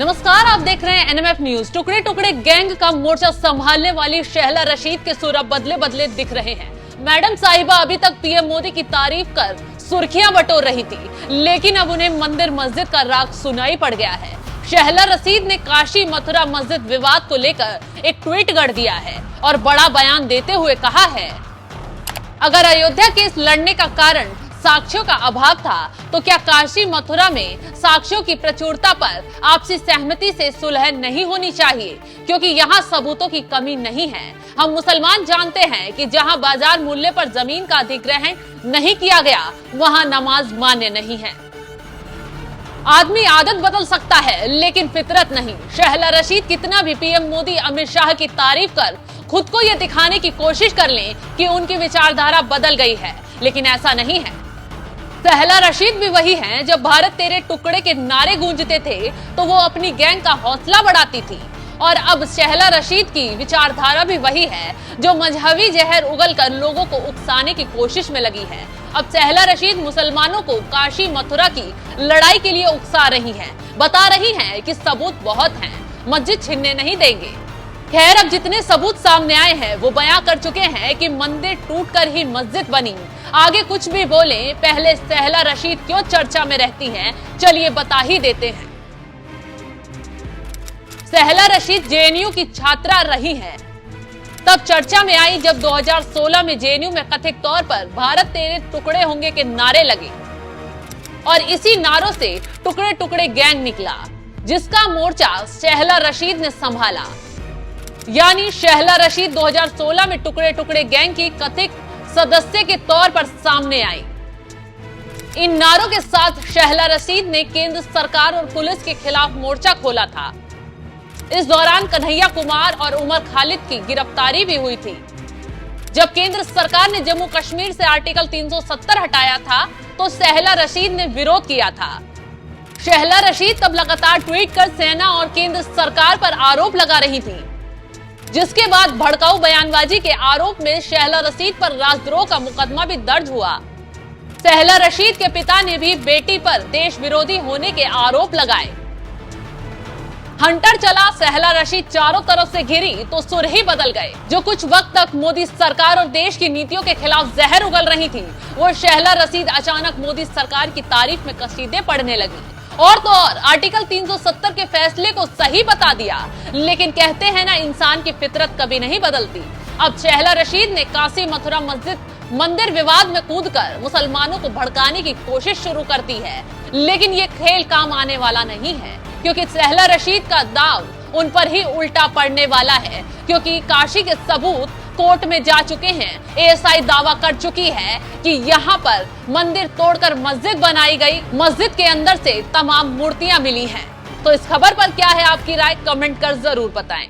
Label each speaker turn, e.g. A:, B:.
A: नमस्कार, आप देख रहे हैं एनएमएफ न्यूज। टुकड़े टुकड़े गैंग का मोर्चा संभालने वाली शहला रशीद के सुर अब बदले बदले दिख रहे हैं। मैडम साहिबा अभी तक पीएम मोदी की तारीफ कर सुर्खियां बटोर रही थी, लेकिन अब उन्हें मंदिर मस्जिद का राग सुनाई पड़ गया है। शहला रशीद ने काशी मथुरा मस्जिद विवाद को लेकर एक ट्वीट गढ़ दिया है और बड़ा बयान देते हुए कहा है, अगर अयोध्या केस लड़ने का कारण साक्ष्यों का अभाव था तो क्या काशी मथुरा में साक्ष्यों की प्रचुरता पर आपसी सहमति से सुलह नहीं होनी चाहिए, क्योंकि यहाँ सबूतों की कमी नहीं है। हम मुसलमान जानते हैं कि जहाँ बाजार मूल्य पर जमीन का अधिग्रहण नहीं किया गया वहाँ नमाज मान्य नहीं है। आदमी आदत बदल सकता है लेकिन फितरत नहीं। शहला रशीद कितना भी पीएम मोदी अमित शाह की तारीफ कर खुद को यह दिखाने की कोशिश कर लें कि उनकी विचारधारा बदल गई है, लेकिन ऐसा नहीं है। शहला रशीद भी वही हैं जब भारत तेरे टुकड़े के नारे गूंजते थे तो वो अपनी गैंग का हौसला बढ़ाती थी, और अब शहला रशीद की विचारधारा भी वही है जो मजहबी जहर उगलकर लोगों को उकसाने की कोशिश में लगी है। अब शहला रशीद मुसलमानों को काशी मथुरा की लड़ाई के लिए उकसा रही हैं, बता रही हैं कि सबूत बहुत हैं, मस्जिद छीनने नहीं देंगे। खैर, अब जितने सबूत सामने आए हैं वो बयां कर चुके हैं कि मंदिर टूटकर ही मस्जिद बनी। आगे कुछ भी बोले, पहले शहला रशीद क्यों चर्चा में रहती हैं, चलिए बता ही देते हैं। शहला रशीद जेएनयू की छात्रा रही हैं, तब चर्चा में आई जब 2016 में जेएनयू में कथित तौर पर भारत तेरे टुकड़े होंगे के नारे लगे, और इसी नारों से टुकड़े टुकड़े गैंग निकला, जिसका मोर्चा शहला रशीद ने संभाला। यानी शहला रशीद 2016 में टुकड़े टुकड़े गैंग की कथित सदस्य के तौर पर सामने आई। इन नारों के साथ शहला रशीद ने केंद्र सरकार और पुलिस के खिलाफ मोर्चा खोला था। इस दौरान कन्हैया कुमार और उमर खालिद की गिरफ्तारी भी हुई थी। जब केंद्र सरकार ने जम्मू कश्मीर से आर्टिकल 370 हटाया था तो शहला रशीद ने विरोध किया था। शहला रशीद तब लगातार ट्वीट कर सेना और केंद्र सरकार पर आरोप लगा रही थी, जिसके बाद भड़काऊ बयानबाजी के आरोप में शहला रशीद पर राजद्रोह का मुकदमा भी दर्ज हुआ। शहला रशीद के पिता ने भी बेटी पर देश विरोधी होने के आरोप लगाए। हंटर चला, शहला रशीद चारों तरफ से घिरी तो सुर ही बदल गए। जो कुछ वक्त तक मोदी सरकार और देश की नीतियों के खिलाफ जहर उगल रही थी, वो शहला रशीद अचानक मोदी सरकार की तारीफ में कसीदे पढ़ने लगी। और तो और आर्टिकल 370 के फैसले को सही बता दिया, लेकिन कहते हैं ना, इंसान की फितरत कभी नहीं बदलती। अब शहला रशीद ने काशी मथुरा मस्जिद मंदिर विवाद में कूदकर मुसलमानों को भड़काने की कोशिश शुरू कर दी है, लेकिन ये खेल काम आने वाला नहीं है, क्योंकि शहला रशीद का दाव उन पर ही उल्टा पड़ने वाला है, क्योंकि काशी के सबूत कोर्ट में जा चुके हैं। एएसआई दावा कर चुकी है कि यहाँ पर मंदिर तोड़कर मस्जिद बनाई गई, मस्जिद के अंदर से तमाम मूर्तियां मिली हैं। तो इस खबर पर क्या है आपकी राय, कमेंट कर जरूर बताएं।